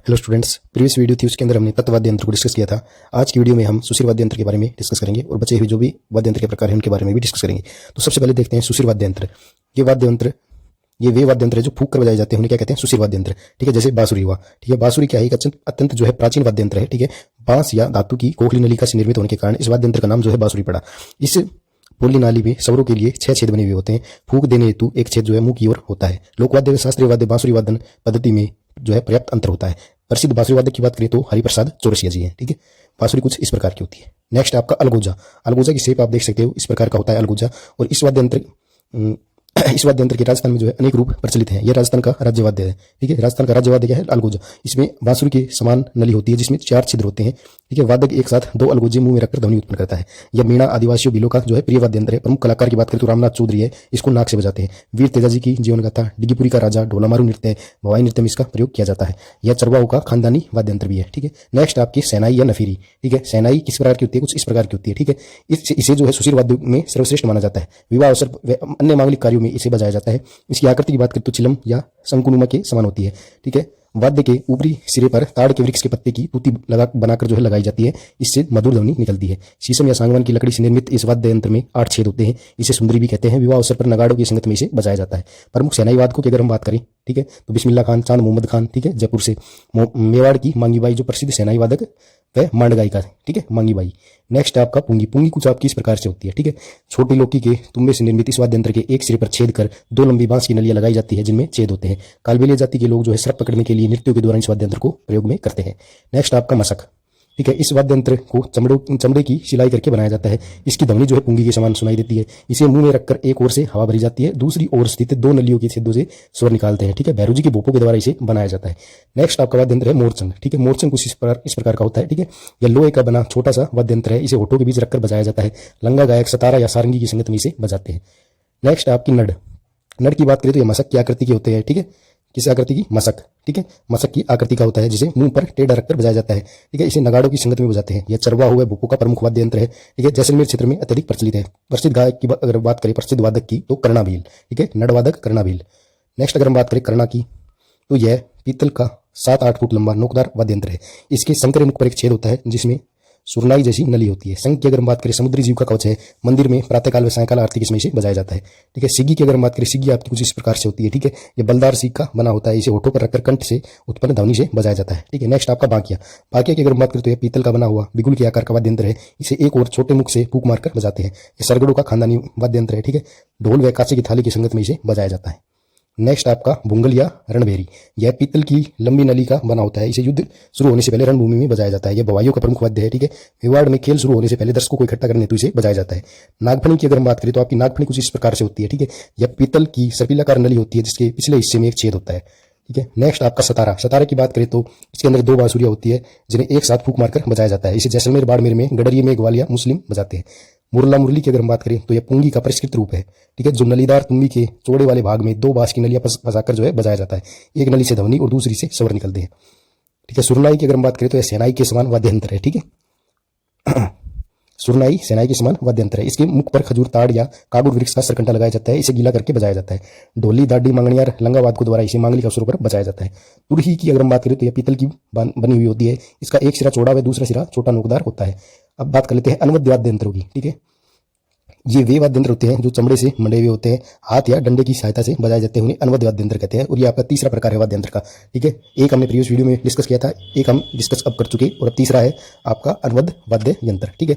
Hello students, previous video थी उसके अंदर हमने तत्व वाद्य यंत्र को डिस्कस किया था। आज की वीडियो में हम सुशिर वाद्य यंत्र के बारे में डिस्कस करेंगे और बचे हुए जो भी वाद्य यंत्र के प्रकार हैं उनके बारे में भी डिस्कस करेंगे। तो सबसे पहले देखते हैं सुशिर वाद्य यंत्र। ये वाद्य यंत्र वे वाद्य यंत्र है जो फूंक कर बजाए जाते हैं, उन्हें क्या कहते हैं? सुशिर वाद्य यंत्र। ठीक है, जैसे बांसुरी हुआ। ठीक है, बांसुरी क्या है? एक अत्यंत जो है प्राचीन वाद्य यंत्र है। ठीक है, बांस या धातु की खोखली नलिका से निर्मित होने के कारण इस वाद्य यंत्र का नाम जो है बांसुरी पड़ा। इस पोली नाली में स्वरों के लिए 6 छेद बने हुए होते हैं। फूंक देने हेतु एक छेद जो है मुंह की ओर होता है। लोकवाद्य व शास्त्रीय वाद्य बांसुरी वादन पद्धति में जो है पर्याप्त अंतर होता है। प्रसिद्ध बांसुरी वादक की बात करें तो हरिप्रसाद चौरसिया जी हैं। ठीक है, बांसुरी कुछ इस प्रकार की होती है। नेक्स्ट आपका अलगोजा। अलगोजा की शेप आप देख सकते हो, इस प्रकार का होता है अलगोजा। और इस वाद्य यंत्र के राजस्थान में जो है अनेक रूप प्रचलित हैं। यह राजस्थान का राज्यवाद्य है। ठीक है, राजस्थान का राज्यवाद्य क्या है? अलगोजा। इसमें बांसुरी के समान नली होती है जिसमें 4 छिद्र होते हैं। ठीक है, वादक एक साथ 2 अलगोजे मुंह में रखकर ध्वनि उत्पन्न करता है। यह मीणा आदिवासियों बिलो का जो है प्रिय वाद्य यंत्र है। प्रमुख कलाकार की बात करें तो रामनाथ चौधरी है, इसको नाक से बजाते हैं। वीर तेजाजी की जीवन गाथा, डिगीपुरी का राजा, ढोलामारू नृत्य, भवाई नृत्य में इसका प्रयोग किया जाता है। यह चरवाओं का खानदानी वाद्य यंत्र भी है। ठीक है, नेक्स्ट आपकी सेनाई या नफीरी। ठीक है, सेनाई किस प्रकार की होती है? कुछ इस प्रकार की होती है। ठीक है, इसे जो है सुशिर वाद्य में सर्वश्रेष्ठ माना जाता है। विवाह अवसर व अन्य मांगलिक कार्यों में इसे बजाया जाता है। इसकी आकृति की बात करें तो चिलम या शंकुनुमा के समान होती है। ठीक है, वाद्य के ऊपरी सिरे पर ताड़ के वृक्ष के पत्ते की तूती बनाकर जो है लगाई जाती है, इससे मधुर ध्वनि निकलती है। शीशम या सागवान की लकड़ी से निर्मित इस वाद्य यंत्र में 8 छेद होते हैं। इसे सुंदरी भी कहते हैं। विवाह अवसर पर नगाड़ों की संगत में इसे बजाया जाता है। प्रमुख सेनाई वादकों की अगर हम बात करें, ठीक है, तो बिस्मिल्लाह खान, चांद मोहम्मद खान, ठीक है, जयपुर से। मेवाड़ की मांगीबाई जो प्रसिद्ध सेनाई वादक वह मांड गायिका है। ठीक है, मांगीबाई। नेक्स्ट आपका पुंगी। पुंगी कुछ आपकी इस प्रकार से होती है। ठीक है, छोटी लौकी के तुम्बे से निर्मित इस वाद्य यंत्र के एक सिरे पर छेद कर 2 लंबी बांस की नलियां लगाई जाती है जिनमें छेद होते हैं। कालबेलिया जाति के लोग जो है सर्प पकड़ने के लिए नृत्यों के दौरान इस वाद्य यंत्र को प्रयोग में करते हैं। नेक्स्ट आपका मशक। ठीक है, इस वाद्य यंत्र को चमड़े की सिलाई करके बनाया जाता है। इसकी ध्वनि जो है पुंगी के समान सुनाई देती है। इसे मुंह में रखकर एक ओर से हवा भरी जाती है, दूसरी ओर स्थित 2 नलियों के छेदों से स्वर निकालते हैं। ठीक है, भैरू जी के भोपों के द्वारा इसे बनाया जाता है। नेक्स्ट आपका वाद्य यंत्र है मोरचंग। ठीक है, मोरचंग कुछ इस प्रकार का होता है। ठीक है, यह लोहे का बना छोटा सा वाद्य यंत्र है। इसे होठों के बीच रखकर बजाया जाता है। लंगा गायक सतारा या सारंगी की संगत में इसे बजाते हैं। नेक्स्ट आपकी नड। नड की बात करें तो यह मशक की आकृति के होते हैं। ठीक है, किस आकृति की? मशक। ठीक है, मशक की आकृति का होता है जिसे मुंह पर टेढ़ा रखकर बजाया जाता है। ठीक है, इसे नगाड़ों की संगत में बजाते हैं। यह चरवा हुआ भोपो का प्रमुख वाद्य यंत्र है। ठीक है, जैसलमेर क्षेत्र में अत्यधिक प्रचलित है। प्रसिद्ध गायक की अगर बात करें, प्रसिद्ध वादक की, तो कर्णाभील। ठीक है, नडवादक कर्णाभील। नेक्स्ट अगर हम बात करें कर्णा की, तो यह पीतल का 7-8 फुट लंबा नोकदार वाद्य यंत्र है। इसके संकरे मुख पर एक छेद होता है जिसमें सुरनाई जैसी नली होती है। शंख की अगर हम बात करें, समुद्री जीव का कवच है। मंदिर में प्रातःकाल व सायंकाल आरती के समय इसे बजाया जाता है। ठीक है, सिग्गी की अगर हम बात करें, सिग्गी आपकी कुछ इस प्रकार से होती है। ठीक है, ये बलदार सीख का बना होता है। इसे होठों पर रखकर कंठ से उत्पन्न ध्वनि से बजाया जाता है। ठीक है, नेक्स्ट आपका बाकिया। बाकिया की अगर हम बात करें तो यह पीतल का बना हुआ बिगुल के आकार का वाद्य यंत्र है। इसे एक और छोटे मुख से फूंक मारकर बजाते हैं। ये सरगड़ों का खानदानी वाद्य यंत्र है। ठीक है, ढोल व कांसे की थाली की संगत में इसे बजाया जाता है। नेक्स्ट आपका बुंगल या रणभेरी। यह पीतल की लंबी नली का बना होता है। इसे युद्ध शुरू होने से पहले रणभूमि में बजाया जाता है। यह भवाइयों का प्रमुख वाद्य है। ठीक है, मेवाड़ में खेल शुरू होने से पहले दर्शकों को इकट्ठा करने हेतु इसे बजाया जाता है। नागफणी की अगर हम बात करें तो आपकी नागफणी कुछ इस प्रकार से होती है। ठीक है, यह पीतल की सर्पिलाकार नली होती है जिसके पिछले हिस्से में एक छेद होता है। ठीक है, नेक्स्ट आपका सतारा। सतारा की बात करें तो इसके अंदर 2 बांसुरियां होती है जिन्हें एक साथ फूंक मारकर बजाया जाता है। इसे जैसलमेर, बाड़मेर में, गडरिया में ग्वालिया मुस्लिम बजाते हैं। मुरला मुरली की अगर हम बात करें तो यह पुंगी का परिष्कृत रूप है। ठीक है, जो नलीदार तुम्बी के चौड़े वाले भाग में 2 बांस की नलियां फंसाकर जो है बजाया जाता है। एक नली से ध्वनि और दूसरी से स्वर निकलते हैं। ठीक है, सुरनाई की अगर हम बात करें तो यह सेनाई के समान वाद्य यंत्र है। ठीक है, सुरनाई सेनाई के समान वाद्य यंत्र है। इसके मुख पर खजूर, ताड़ या कागुर वृक्ष का सरकंटा लगाया जाता है। इसे गीला करके बजाया जाता है। ढोली, दाढ़ी, मंगनियार, लंगावाद को द्वारा इसे मांगलिक अवसरों पर बजाया जाता है। तुरही की अगर हम बात करें तो यह पीतल की बनी हुई होती है। इसका एक सिरा चौड़ा व दूसरा सिरा छोटा नोकदार होता है। अब बात कर लेते हैं अनवद्य वाद्य यंत्रों की। ठीक है, ये वे वाद्य यंत्र होते हैं जो चमड़े से मंडे हुए होते हैं, हाथ या डंडे की सहायता से बजाए जाते हैं, उन्हें अनवद्य वाद्य यंत्र कहते हैं। और ये आपका तीसरा प्रकार है वाद्य यंत्र का। ठीक है, एक हमने प्रीवियस वीडियो में डिस्कस किया था, एक हम डिस्कस अब कर चुके, और अब तीसरा है आपका अनवद्य वाद्य यंत्र। ठीक है,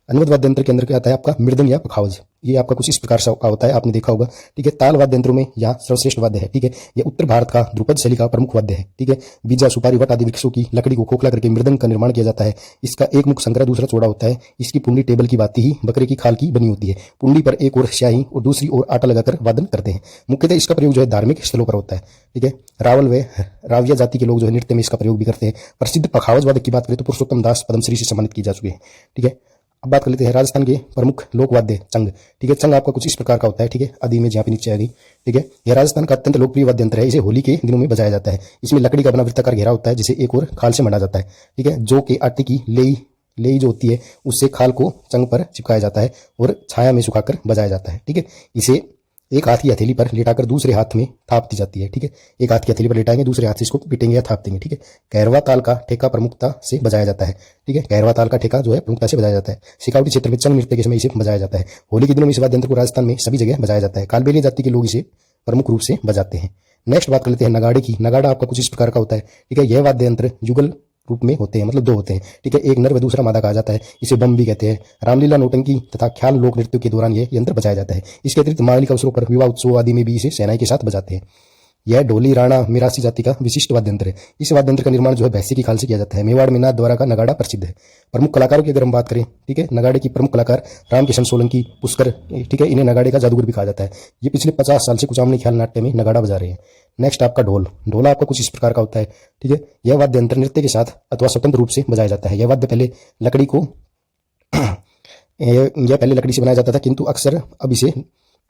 अनवद्य वाद्य यंत्र के अंदर क्या आता है? आपका मृदंग या पखावज। ये आपका कुछ इस प्रकार से होता है, आपने देखा होगा। ठीक है, ताल वाद्य यंत्रों में यह सर्वश्रेष्ठ वाद्य है। ठीक है, यह उत्तर भारत का ध्रुपद शैली का प्रमुख वाद्य है। ठीक है, बीजा, सुपारी, वट आदि वृक्षों की लकड़ी को खोखला करके मृदंग का निर्माण किया जाता है। इसका एक मुख संकरा, दूसरा चौड़ा होता है। इसकी पुंडी टेबल की भांति ही बकरे की खाल की बनी होती है। पुंडी पर एक ओर स्याही और दूसरी ओर आटा लगाकर वादन करते हैं। मुख्यतः इसका प्रयोग जो है धार्मिक स्थलों पर होता है। ठीक है, रावल व राविया जाति के लोग जो है नृत्य में इसका प्रयोग भी करते हैं। प्रसिद्ध पखावज वादक की बात करें तो पुरुषोत्तम दास पद्मश्री से सम्मानित किए जा चुके हैं। ठीक है, अब बात कर लेते हैं राजस्थान के प्रमुख लोकवाद्य चंग। ठीक है, चंग आपका कुछ इस प्रकार का होता है। ठीक है, आदि में जहाँ पे नीचे आएगी। ठीक है, यह राजस्थान का अत्यंत लोकप्रिय वाद्य यंत्र है। इसे होली के दिनों में बजाया जाता है। इसमें लकड़ी का बना वृत्ताकार घेरा होता है जिसे एक और खाल से मंडा जाता है। ठीक है, जो कि आटे की लेई जो होती है उससे खाल को चंग पर चिपकाया जाता है और छाया में सुखाकर बजाया जाता है। ठीक है, इसे एक हाथ की हथेली पर लेटाकर दूसरे हाथ में थाप दी जाती है। ठीक है, एक हाथ की हथेली पर लेटाएंगे, दूसरे हाथ से इसको पीटेंगे या थाप देंगे। ठीक है, कैरवा ताल का ठेका प्रमुखता से बजाया जाता है। ठीक है, कैरवा ताल का ठेका जो है प्रमुखता से बजाया जाता है। सिकाउटी क्षेत्र में चंग नृत्य के समय इसे बजाया जाता है। होली के दिनों में इस वाद्य यंत्र को राजस्थान में सभी जगह बजाया जाता है। कालबेलिया जाति के लोग इसे प्रमुख रूप से बजाते हैं। नेक्स्ट बात कर लेते हैं नगाड़े की। नगाड़ा आपका कुछ इस प्रकार का होता है। ठीक है, यह वाद्य यंत्र युगल रूप में होते हैं, मतलब दो होते हैं। ठीक है, एक नर व दूसरा मादा कहा जाता है। इसे बम भी कहते हैं। रामलीला, नौटंकी तथा ख्याल लोक नृत्यों के दौरान यह यंत्र बजाया जाता है। इसके अतिरिक्त मांगलिक अवसरों पर, विवाह उत्सव आदि में भी इसे सेनाई के साथ बजाते हैं। यह ढोली राणा मिरासी जाति का विशिष्ट वाद्य यंत्र है। इस वाद्य यंत्र का निर्माण जो है भैंसे की खाल से किया जाता है। मेवाड़ में नाथ द्वारा का नगाड़ा प्रसिद्ध है। प्रमुख कलाकारों की अगर हम बात करें, ठीक है, नगाड़े की प्रमुख कलाकार रामकिशन सोलंकी, पुष्कर, ठीक है, इन्हें नगाड़े का जादूगर भी कहा जाता है। ये पिछले 50 साल से कुचामनी ख्याल नाट्य में नगाड़ा बजा रहे हैं। नेक्स्ट आपका ढोल। ढोला आपका कुछ इस प्रकार का होता है। ठीक है, यह वाद्य यंत्र नृत्य के साथ अथवा स्वतंत्र रूप से बजाया जाता है। यह वाद्य पहले लकड़ी को यह पहले लकड़ी से बनाया जाता था, किंतु अक्सर अब इसे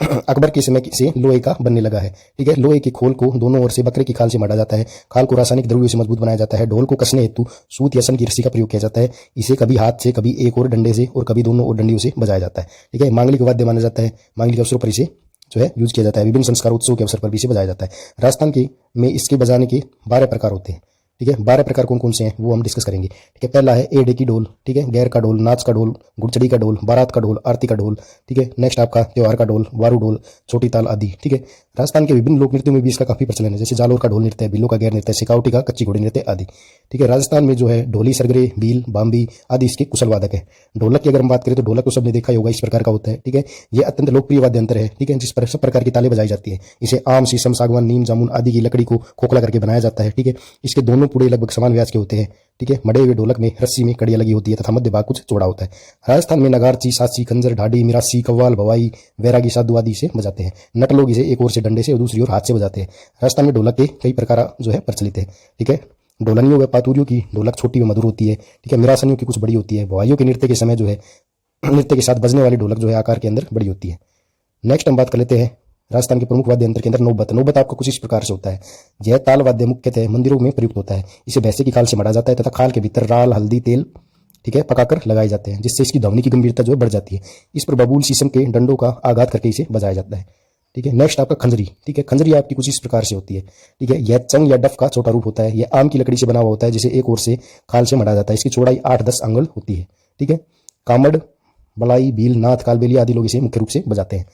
अकबर के समय से लोहे का बनने लगा है। ठीक है, लोहे के खोल को दोनों ओर से बकरे की खाल से मढ़ा जाता है। खाल को रासायनिक द्रव्यों से मजबूत बनाया जाता है। ढोल को कसने हेतु सूत या सन की रस्सी का प्रयोग किया जाता है। इसे कभी हाथ से, कभी एक और डंडे से और कभी दोनों और डंडियों से बजाया जाता है। ठीक है, मांगलिक वाद्य माना जाता है। मांगलिक अवसरों पर इसे जो है यूज किया जाता है। विभिन्न संस्कार उत्सव के अवसर पर भी इसे बजाया जाता है। राजस्थान के में इसके बजाने के 12 प्रकार होते हैं। ठीक है, 12 प्रकार कौन कौन से हैं वो हम डिस्कस करेंगे। ठीक है, पहला है एडे की ढोल। ठीक है, गैर का ढोल, नाच का ढोल, गुड़चड़ी का ढोल, बारात का ढोल, आरती का ढोल। ठीक है, नेक्स्ट आपका त्योहार का ढोल, वारू ढोल, छोटी ताल आदि। ठीक है, राजस्थान के विभिन्न लोक नृत्यों में भी इसका काफी प्रचलन है, जैसे जालोर का ढोल नृत्य, बिल्लो का गैर नृत्य, सिकाउटी का कच्ची घोड़ी नृत्य आदि। ठीक है, राजस्थान में जो है ढोली, सरगरे, बील, बाम्बी आदि इसके कुशल वादक है। ढोलक की अगर हम बात करें तो ढोलक तो सबने देखा ही होगा, इस प्रकार का होता है। ठीक है, ये अत्यंत लोकप्रिय वाद्य यंत्र है। ठीक है, जिस पर सब प्रकार की तालें बजाई जाती है। इसे आम, शीशम, सागवान, नीम, जामुन आदि की लकड़ी को खोखला करके बनाया जाता है। ठीक है, इसके दोनों पुड़े लगभग समान व्यास के होते हैं। ठीक है, मड़े हुए ढोलक में रस्सी में कड़ियां लगी होती है तथा मध्य भाग कुछ चौड़ा होता है। राजस्थान में नगारची, सासी, खंजर, ढाडी, मिरासी, कव्वाल, भवाई, वैरागी, साधु आदि से बजाते हैं। नट लोग इसे एक ओर से डंडे से और दूसरी ओर हाथ से बजाते हैं। राजस्थान में ढोलक के कई प्रकार जो है प्रचलित है। ठीक है, ढोलनियों व पातुरियों की ढोलक छोटी व मधुर होती है। ठीक है, मिरासनियों की कुछ बड़ी होती है। भवाइयों के नृत्य के समय जो है नृत्य के साथ बजने वाली ढोलक जो है आकार के अंदर बड़ी होती है। नेक्स्ट हम बात कर लेते हैं राजस्थान के प्रमुख वाद्य यंत्र के अंदर नौबत। नौबत आपका कुछ इस प्रकार से होता है। यह ताल वाद्य मुख्यतः मंदिरों में प्रयुक्त होता है। इसे भैंसे की खाल से मढ़ा जाता है तथा खाल के भीतर राल, हल्दी, तेल, ठीक है, पकाकर लगाए जाते हैं, जिससे इसकी ध्वनि की गंभीरता जो है बढ़ जाती है। इस पर बबूल, शीशम के डंडों का आघात करके इसे बजाया जाता है। ठीक है, नेक्स्ट आपका खंजरी। ठीक है, खंजरी आपकी कुछ इस प्रकार से होती है। ठीक है, यह चंग या डफ का छोटा रूप होता है। यह आम की लकड़ी से बना हुआ होता है, जिसे एक ओर से खाल से मढ़ा जाता है। इसकी चौड़ाई 8-10 अंगुल होती है। ठीक है, कामड़, बलाई, भील, नाथ, कालबेलिया आदि लोग इसे मुख्य रूप से बजाते हैं।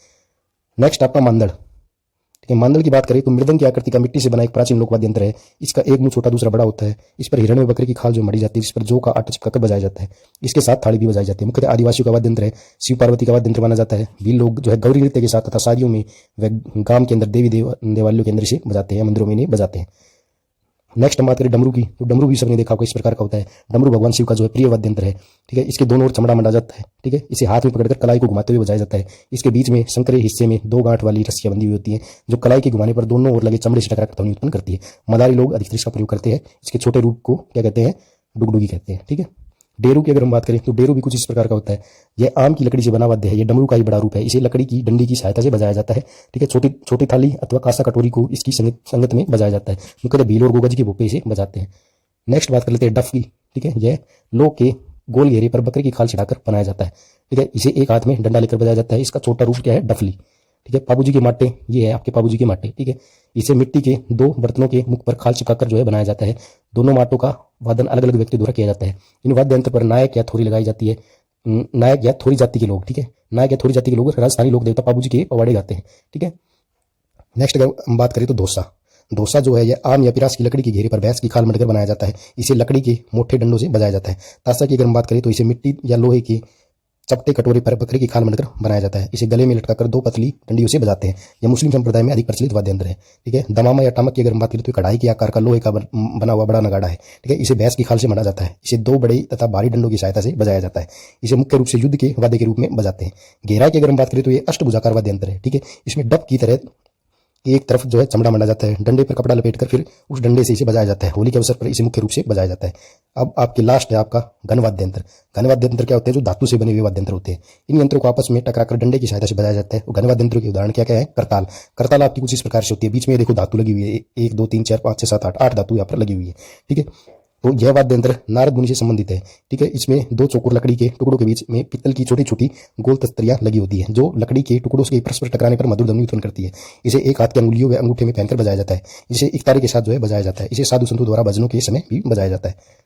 नेक्स्ट आपका मांदड़। ठीक है, मांदल की बात करें तो मृदंग की आकृति का मिट्टी से बना एक प्राचीन लोक वाद्य यंत्र है। इसका एक मुंह छोटा, दूसरा बड़ा होता है। इस पर हिरण व बकरे की खाल जो मढ़ी जाती है, जिस पर जौ का आटा चिपकाकर बजाया जाता है। इसके साथ थाली भी बजाई जाती है। मुख्यतः आदिवासियों का वाद्य यंत्र है। शिव पार्वती का वाद्य यंत्र माना जाता है। भील लोग जो है गौरी नृत्य के साथ तथा शादियों में व गांव के अंदर देवी देवालयों के अंदर इसे बजाते हैं, मंदिरों में इन्हें बजाते हैं। नेक्स्ट हम बात करें डमरू की, तो डमरू भी सबने देखा होगा, इस प्रकार का होता है। डमरू भगवान शिव का जो है प्रिय वाद्य यंत्र है। ठीक है, इसके दोनों ओर चमड़ा मंडा जाता है। ठीक है, इसे हाथ में पकड़कर कलाई को घुमाते हुए बजाया जाता है। इसके बीच में संकरे हिस्से में 2 गांठ वाली रस्सियां बंधी हुई होती हैं, जो कलाई के घुमाने पर दोनों ओर लगे चमड़े से टकराकर ध्वनि उत्पन्न करती है। मदारी लोग अधिकतर इसका प्रयोग करते हैं। इसके छोटे रूप को क्या कहते हैं? डुगडुगी कहते हैं। ठीक है, डेरू की अगर हम बात करें तो डेरू भी कुछ इस प्रकार का होता है। यह आम की लकड़ी से बना वाद्य है। यह डमरू का ही बड़ा रूप है। इसे लकड़ी की डंडी की सहायता से बजाया जाता है। ठीक है, छोटी छोटी थाली अथवा कांसा कटोरी को इसकी संगत में बजाया जाता है। मुख्यतः भील और गोगज के भोपे से बजाते हैं। नेक्स्ट बात कर लेते हैं डफ की। ठीक है, यह लोह के गोल घेरे पर बकरे की खाल चढ़ाकर बनाया जाता है। ठीक है, इसे एक हाथ में डंडा लेकर बजाया जाता है। इसका छोटा रूप क्या है? डफली। ठीक है, पाबूजी के माटे, ये है आपके पाबूजी के माटे। ठीक है, इसे मिट्टी के 2 बर्तनों के मुख पर खाल चिपकाकर जो है बनाया जाता है। दोनों माटों का वादन अलग अलग व्यक्ति द्वारा किया जाता है। इन वाद्य यंत्र पर नायक या थोड़ी लगाई जाती है। नायक या थोड़ी जाति के लोग, ठीक है, नायक या थोड़ी जाति के लोग राजस्थानी लोक देवता पाबूजी के पवाड़े गाते हैं। ठीक है, नेक्स्ट अगर हम बात करें तो डोसा। डोसा जो है यह आम या पिरास की लकड़ी के घेरे पर भैंस की खाल मढ़कर बनाया जाता है। इसे लकड़ी के मोटे डंडों से बजाया जाता है। ताशा की अगर हम बात करें तो इसे मिट्टी या लोहे के चपटे कटोरे पर बकरे की खाल मढ़कर बनाया जाता है। इसे गले में लटकाकर 2 पतली डंडियों से बजाते हैं। यह मुस्लिम संप्रदाय में अधिक प्रचलित वाद्य यंत्र है। ठीक है, दमामा या टमक की अगर हम बात करें तो कढ़ाई के आकार का लोहे का बना हुआ बड़ा नगाड़ा है। ठीक है, इसे भैंस की खाल से मढ़ा जाता है। इसे 2 बड़े तथा भारी डंडों की सहायता से बजाया जाता है। इसे मुख्य रूप से युद्ध के वाद्य के रूप में बजाते हैं। घेरा की अगर हम बात करें तो ये अष्टभुजाकार वाद्य यंत्र है। ठीक है, इसमें डब की तरह एक तरफ जो है चमड़ा मंडा जाता है। डंडे पर कपड़ा लपेटकर फिर उस डंडे से इसे बजाया जाता है। होली के अवसर पर इसे मुख्य रूप से बजाया जाता है। अब आपके लास्ट है आपका घन वाद्य यंत्र। घन वाद्य यंत्र क्या होते हैं? जो धातु से बने हुए वाद्य यंत्र होते हैं। इन यंत्रों को आपस में टकराकर डंडे की सहायता से बजाया जाता है। घन वाद्य यंत्रों के उदाहरण क्या क्या है? करताल। करताल आपकी कुछ इस प्रकार से होती है। बीच में देखो धातु लगी हुई है, 1 2 3 4 5 6 7 8 धातु यहाँ पर लगी हुई है। ठीक है, तो यह वाद्य यंत्र नारद मुनि से संबंधित है। ठीक है, इसमें दो चौकोर लकड़ी के टुकड़ों के बीच में पित्तल की छोटी छोटी गोल तस्तरियां लगी होती है, जो लकड़ी के टुकड़ों से परस्पर टकराने पर मधुर ध्वनि उत्पन्न करती है। इसे एक हाथ की अंगुलियों व अंगूठे में पहनकर बजाया जाता है। इसे एक तारी के साथ जो है बजाया जाता है। इसे साधु संतों द्वारा भजनों के समय भी बजाया जाता है।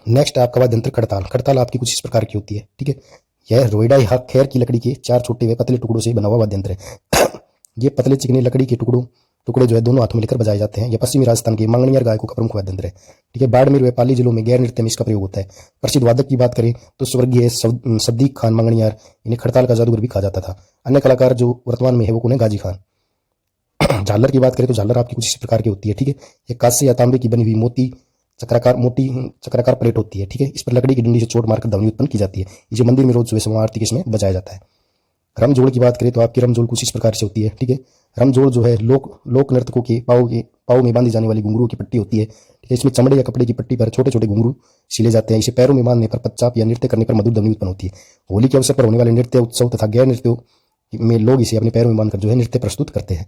नेक्स्ट आपका वाद्य यंत्र खड़ताल। खड़ताल आपकी कुछ इस प्रकार की होती है। ठीक है, यह रोइडा या खैर की लकड़ी के चार छोटे व पतले टुकड़ों से बना हुआ वाद्य यंत्र है। ये पतले चिकने लकड़ी के टुकड़े जो है दोनों हाथों में लेकर बजाए जाते हैं। यह पश्चिमी राजस्थान के मांगणियार गायकों का प्रमुख वाद्य यंत्र है। ठीक है, बाड़मेर व पाली जिलों में गैर नृत्य में इसका प्रयोग होता है। प्रसिद्ध वादक की बात करें तो स्वर्गीय सद्दीक खान मांगणियार, इन्हें खड़ताल का जादूगर भी कहा जाता था। अन्य कलाकार जो वर्तमान में है वो कौन है? गाजी खान। झालर की बात करें तो झालर आपकी कुछ इस प्रकार की होती है। ठीक है, यह कांस्य या तांबे की बनी हुई मोटी चक्राकार प्लेट होती है। ठीक है, इस पर लकड़ी की डंडी से चोट मारकर ध्वनि उत्पन्न की जाती है। इसे मंदिर में रोज सुबह समय आरती के समय बजाया जाता है। रमजोड़ की बात करें तो आपकी रमजोड़ कुछ इस प्रकार से होती है। ठीक है, रमजोड़ जो है लोक नर्तकों के पाँव में बांधी जाने वाली घुंघरू की पट्टी होती है। ठीक है, इसमें चमड़े या कपड़े की पट्टी पर छोटे छोटे घुंघरू सिले जाते हैं। इसे पैरों में बांधने पर पच्चाप या नृत्य करने पर मधुर ध्वनि उत्पन्न होती है। होली के अवसर पर होने वाले नृत्य उत्सव तथा गैर नृत्यों में लोग इसे अपने पैरों में बांधकर जो है नृत्य प्रस्तुत करते हैं।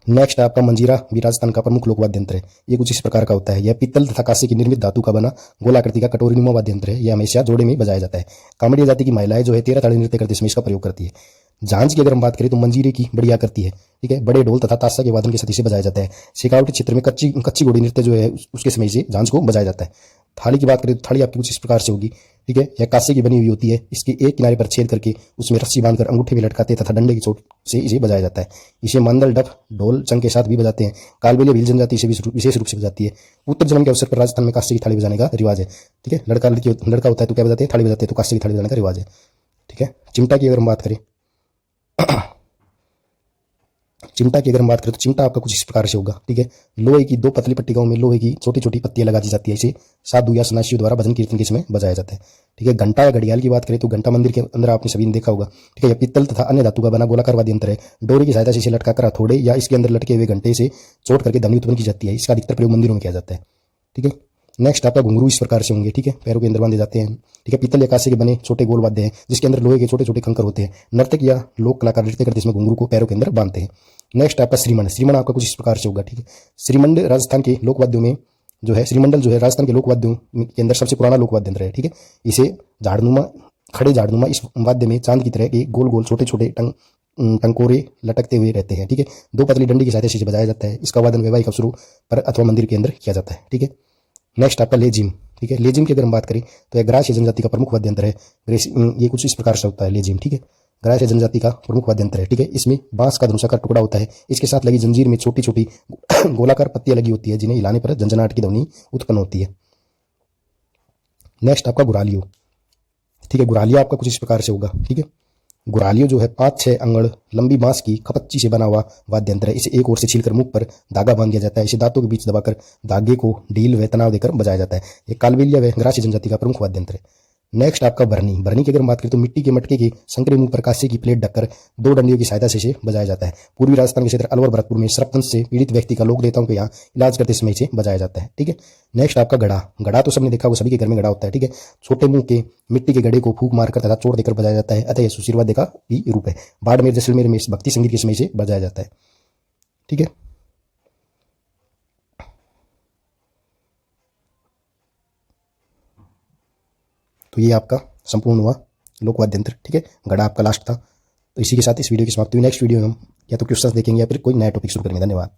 नेक्स्ट आपका मंजीरा भी राजस्थान का प्रमुख लोक वाद्य यंत्र है। ये कुछ इस प्रकार का होता है। यह पीतल तथा कांसे की निर्मित धातु का बना गोलाकृति का कटोरीनुमा वाद्य यंत्र है। यह हमेशा जोड़े में बजाया जाता है। कामड़िया जाति की महिलाएं जो है 13 ताड़ी नृत्य करते समय इसका प्रयोग करती है। झांझ की अगर हम बात करें तो मंजीरे की बड़ी आकृति है। ठीक है, बड़े ढोल तथा ताशा के वादन के साथ इसे बजाया जाता है। शेखावटी क्षेत्र में कच्ची घोड़ी नृत्य जो है उसके समय से झांझ को बजाया जाता है। थाली की बात करें तो थाली आपकी कुछ इस प्रकार से होगी। ठीक है, यह कांसे की बनी हुई होती है। इसके एक किनारे पर छेद करके उसमें रस्सी बांधकर अंगूठे में लटकाते तथा डंडे की चोट से इसे बजाया जाता है। इसे मंदल, डफ, ढोल, चंग के साथ भी बजाते हैं। कालबेलिया भील जनजाति इसे विशेष रूप से बजाती है। उत्तर जन्म के अवसर पर राजस्थान में कांसे की थाली बजाने का रिवाज है। ठीक है, लड़का होता है तो क्या बजाते हैं? थाली बजाते हैं। तो कांसे की थाली बजाने का रिवाज है। ठीक है, चिमटा की अगर हम बात करें तो चिमटा आपका कुछ इस प्रकार से होगा। ठीक है, लोहे की दो पतली पट्टिकाओं में लोहे की छोटी छोटी पत्तियां लगा दी जाती है। इसे साधु या सन्यासियों द्वारा भजन कीर्तन के समय बजाया जाता है। ठीक है, घंटा या घड़ियाल की बात करें तो घंटा मंदिर के अंदर आपने सभी ने देखा होगा। ठीक है, यह पित्तल तथा अन्य धातु का बना गोलाकार वाद्य यंत्र है। डोरी की सहायता से इसे लटकाकर हथौड़े या इसके अंदर लटके हुए घंटे से चोट करके ध्वनि उत्पन्न की जाती है। इसका अधिकतर प्रयोग मंदिरों में किया जाता है। ठीक है, नेक्स्ट आपका घुंघरू इस प्रकार से होंगे। ठीक है, पैरों के अंदर बांधे जाते हैं। ठीक है, पीतल या कांसे के बने छोटे गोल वाद्य हैं जिसके अंदर लोहे के छोटे छोटे कंकर होते हैं। नर्तक या लोक कलाकार नृत्य करते इसमें घुंघरू को पैरों के अंदर बांधते हैं। नेक्स्ट आपका श्रीमंड आपका कुछ इस प्रकार से होगा। ठीक है, श्रीमंड राजस्थान के लोक वाद्यों में जो है श्रीमंडल जो है राजस्थान के लोक वाद्यों के अंदर सबसे पुराना लोक वाद्य यंत्र है। ठीक है, इसे खड़े झाड़नुमा इस वाद्य में चांद की तरह के गोल गोल छोटे छोटे टंकोरे लटकते हुए रहते हैं। ठीक है, दो पतली डंडी की सहायता से बजाया जाता है। इसका वादन वैवाहिक अवसरों पर अथवा मंदिर के अंदर किया जाता है। ठीक है, नेक्स्ट आपका लेजिम। ठीक है, लेजिम की अगर हम बात करें तो यह ग्रास जनजाति का प्रमुख वाद्य यंत्र है। ये कुछ इस प्रकार से होता है लेजिम। ठीक है, ग्रास जनजाति का प्रमुख वाद्य यंत्र है। ठीक है, इसमें बांस का धनुषाकार टुकड़ा होता है। इसके साथ लगी जंजीर में छोटी छोटी गोलाकार पत्तियां लगी होती है जिन्हें हिलाने पर झंझनाहट की ध्वनि उत्पन्न होती है। नेक्स्ट आपका गुरालियो। ठीक है, गुरालिया आपका कुछ इस प्रकार से होगा। ठीक है, गुरालियो जो है 5-6 अंगड़ लंबी बांस की खपच्ची से बना हुआ वाद्य यंत्र है। इसे एक ओर से छीलकर मुख पर धागा बांध दिया जाता है। इसे दांतों के बीच दबाकर धागे को ढील व तनाव देकर बजाया जाता है। ये कालबेलिया व ग्रासी जनजाति का प्रमुख वाद्य यंत्र है। नेक्स्ट आपका भरनी की अगर हम बात करें तो मिट्टी के मटके के संकरे मुंह पर कांसे की प्लेट ढककर दो डंडियों की सहायता से इसे बजाया जाता है। पूर्वी राजस्थान के क्षेत्र अलवर भरतपुर में सरपंच से पीड़ित व्यक्ति का लोक देवताओं के यहाँ इलाज करते समय इसे बजाया जाता है। ठीक है, नेक्स्ट आपका घड़ा तो सबने देखा होगा, सभी के घर में घड़ा होता है। ठीक है, छोटे मुंह के मिट्टी के घड़े को फूंक मारकर तथा चोट देकर बजाया जाता है। अतः यह सुशील वाद्य का भी रूप है। बाड़मेर जैसलमेर में भक्ति संगीत के समय से बजाया जाता है। ठीक है, तो ये आपका संपूर्ण हुआ लोक वाद्य यंत्र। ठीक है, घड़ा आपका लास्ट था। तो इसी के साथ इस वीडियो की समाप्ति हुई। नेक्स्ट वीडियो में हम या तो क्वेश्चंस देखेंगे या फिर कोई नया टॉपिक शुरू करेंगे। धन्यवाद।